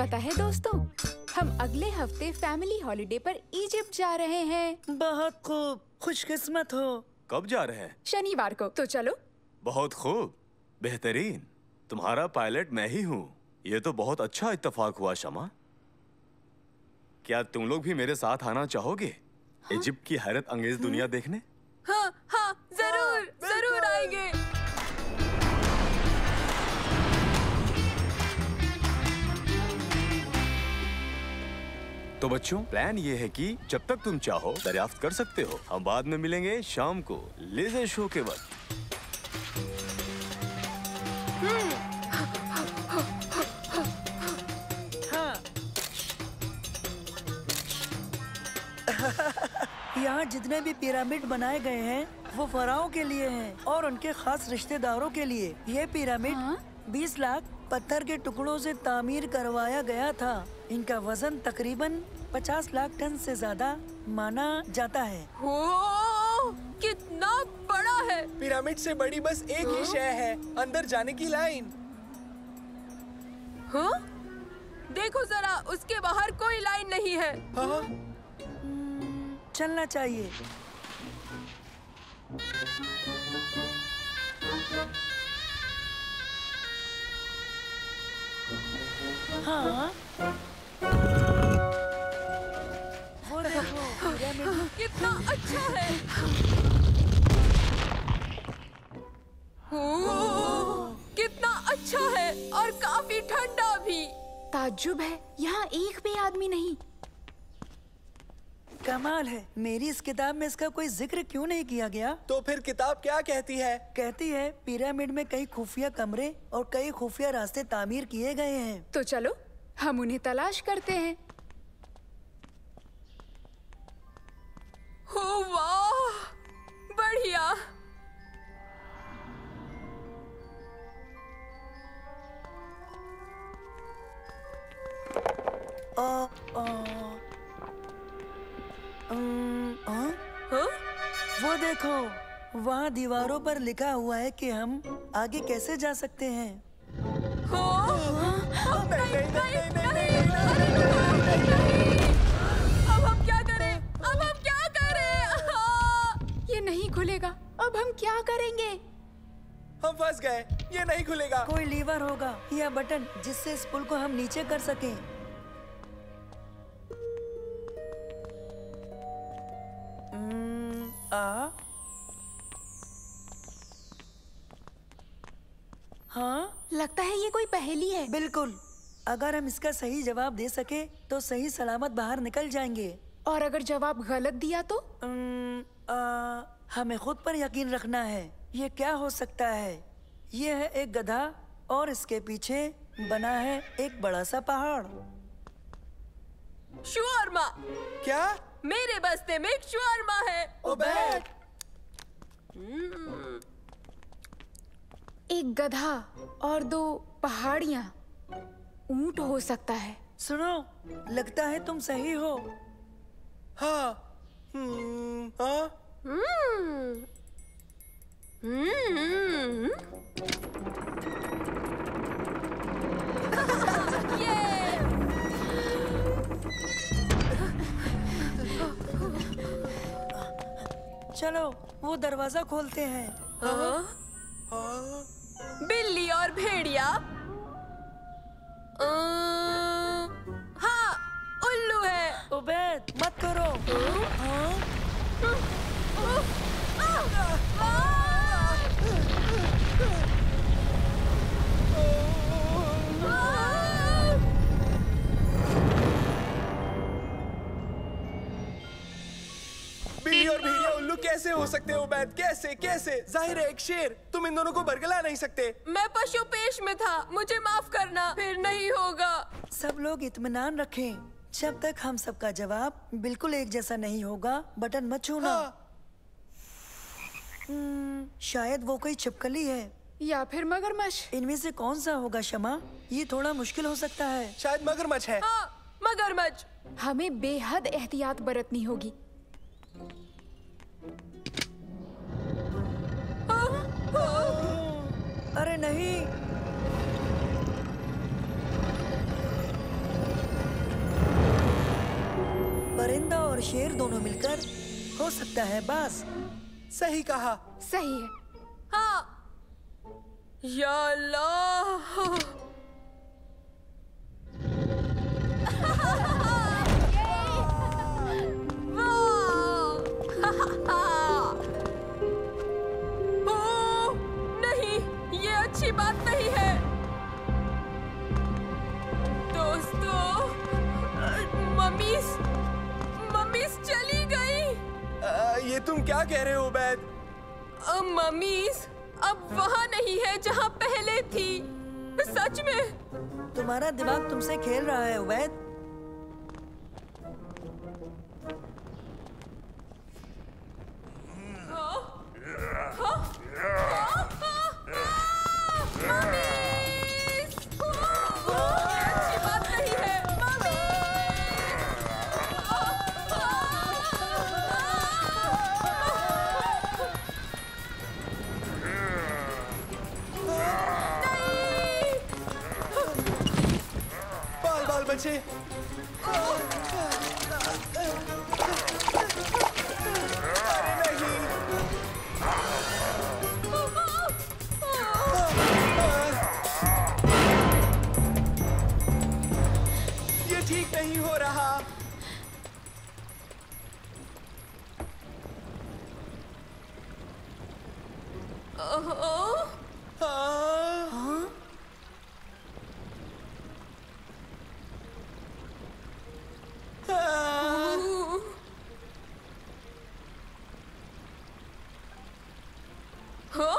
पता है दोस्तों, हम अगले हफ्ते फैमिली हॉलिडे पर इजिप्ट जा रहे हैं। बहुत खूब, खुशकिस्मत हो। कब जा रहे हैं? शनिवार को। तो चलो। बहुत खूब, बेहतरीन। तुम्हारा पायलट मैं ही हूँ। ये तो बहुत अच्छा इत्तेफाक हुआ शमा। क्या तुम लोग भी मेरे साथ आना चाहोगे? इजिप्ट की हैरत अंगेज दुनिया देखने? हाँ हाँ, जरूर जरूर आएंगे। तो बच्चों, प्लान ये है कि जब तक तुम चाहो दरियाफ्त कर सकते हो। हम बाद में मिलेंगे शाम को लेजर शो के वक्त। हाँ। यहाँ जितने भी पिरामिड बनाए गए हैं वो फराओं के लिए हैं और उनके खास रिश्तेदारों के लिए। ये पिरामिड 20 लाख पत्थर के टुकड़ों से तामीर करवाया गया था। इनका वजन तकरीबन 50 लाख टन से ज्यादा माना जाता है। ओ, कितना बड़ा है। पिरामिड से बड़ी बस एक ही शय है, अंदर जाने की लाइन। हाँ? देखो जरा, उसके बाहर कोई लाइन नहीं है। हाँ? चलना चाहिए। हाँ। वो देखो, पिरामिड कितना अच्छा है। ओ, कितना अच्छा है और काफी ठंडा भी। ताज्जुब है, यहाँ एक भी आदमी नहीं। कमाल है। मेरी इस किताब में इसका कोई जिक्र क्यों नहीं किया गया? तो फिर किताब क्या कहती है? कहती है पिरामिड में कई खुफिया कमरे और कई खुफिया रास्ते तामीर किए गए हैं। तो चलो, हम उन्हें तलाश करते हैं। ओ वाह, बढ़िया। हाँ? वो देखो, वहाँ दीवारों पर लिखा हुआ है कि हम आगे कैसे जा सकते हैं। अब हम क्या करें? अब हम क्या करें? ये नहीं खुलेगा। अब हम क्या करेंगे? हम फंस गए, ये नहीं खुलेगा। कोई लीवर होगा या बटन जिससे इस पुल को हम नीचे कर सकें। हाँ, लगता है ये कोई पहेली है। बिल्कुल। अगर हम इसका सही जवाब दे सके तो सही सलामत बाहर निकल जाएंगे। और अगर जवाब गलत दिया तो? हमें खुद पर यकीन रखना है। ये क्या हो सकता है? ये है एक गधा और इसके पीछे बना है एक बड़ा सा पहाड़। शवारमा। क्या? मेरे बस्ते में एक शवारमा है। उबैद। एक गधा और 2 पहाड़ियाँ। ऊंट हो सकता है। सुनो, लगता है तुम सही हो। हाँ। हाँ? चलो, वो दरवाजा खोलते हैं। बिल्ली और भेड़िया। हाँ, उल्लू है। उबैद, मत करो। बिल्ली और भेड़िया उल्लू कैसे हो सकते हो उबैद? कैसे कैसे? जाहिर है एक शेर। तुम इन दोनों को बरगला नहीं सकते। मैं पशु पेश में था, मुझे माफ करना। फिर नहीं होगा। सब लोग इत्मीनान रखें। जब तक हम सबका जवाब बिल्कुल एक जैसा नहीं होगा, बटन मत छूना। हाँ। शायद वो कोई छिपकली है या फिर मगरमच्छ। इनमें से कौन सा होगा शमा? ये थोड़ा मुश्किल हो सकता है। शायद मगरमच्छ है। हाँ, मगरमच्छ। हमें बेहद एहतियात बरतनी होगी। अरे नहीं। परिंदा और शेर दोनों मिलकर हो सकता है बाज। सही कहा। सही है। हाँ। या अल्लाह। ओह, नहीं, ये अच्छी बात नहीं है। दोस्तों, मम्मीस चली गई। ये तुम क्या कह रहे हो उबैद? मम्मीस अब वहाँ नहीं है जहाँ पहले थी। सच में। तुम्हारा दिमाग तुमसे खेल रहा है उबैद। अच्छी बात नहीं है। बाल बाल बचे। अरे नहीं। ये ठीक नहीं हो रहा। हाँ?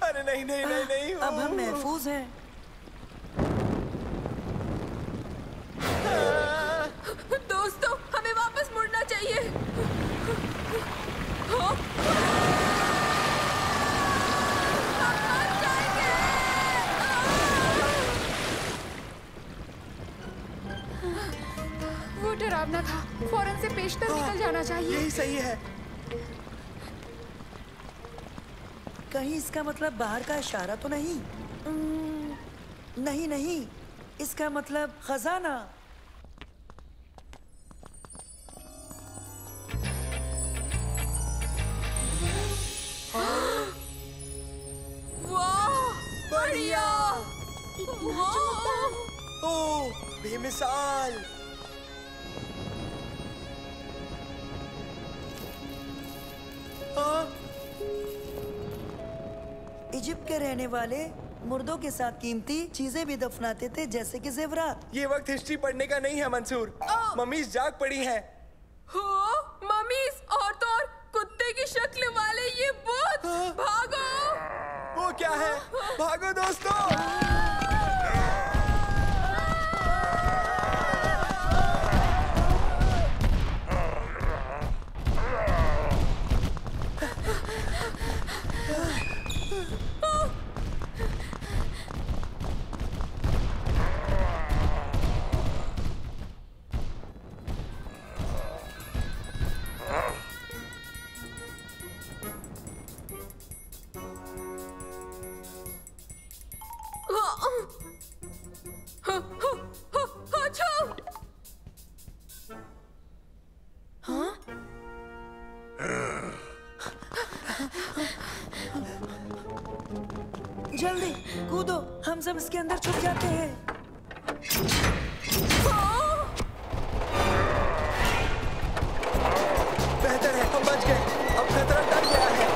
अरे नहीं नहीं नहीं नहीं। अब हम महफूज हैं। दोस्तों, हमें वापस मुड़ना चाहिए। हाँ? हम मर जाएंगे। वो डरावना था। फौरन से पेशतर निकल जाना चाहिए। यही सही है। कहीं इसका मतलब बाहर का इशारा तो नहीं? नहीं नहीं, इसका मतलब खजाना। वाह, बढ़िया। वाह। ओह, बेमिसाल। हाँ? इजिप्ट के रहने वाले मुर्दों के साथ कीमती चीजें भी दफनाते थे, जैसे कि जेवरात। ये वक्त हिस्ट्री पढ़ने का नहीं है मंसूर। मम्मीज जाग पड़ी हैं। हाँ, मम्मीस और तो और कुत्ते की शक्ल वाले ये भूत। भागो। वो क्या है? भागो दोस्तों। जल्दी कूदो, हम सब इसके अंदर छुप जाते हैं। बेहतर है, हम बच गए। अब खतरा टल गया है।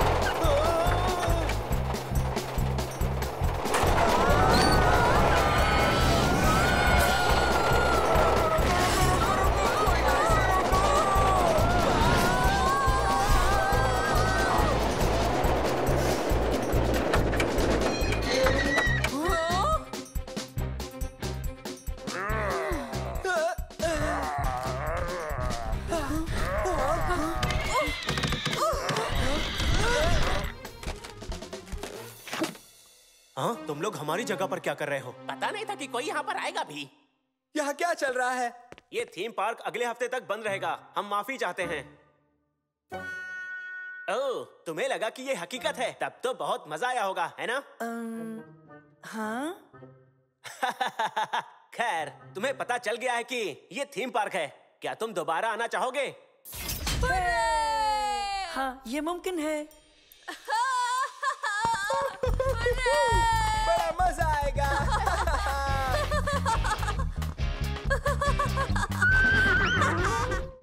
हाँ, तुम लोग हमारी जगह पर क्या कर रहे हो? पता नहीं था कि कोई यहाँ पर आएगा भी। यहाँ क्या चल रहा है? ये थीम पार्क अगले हफ्ते तक बंद रहेगा। हम माफी चाहते हैं। ओह, तुम्हें लगा कि ये हकीकत है? तब तो बहुत मजा आया होगा, है ना? हाँ। खैर, तुम्हें पता चल गया है कि ये थीम पार्क है। क्या तुम दोबारा आना चाहोगे? हाँ, ये मुमकिन है।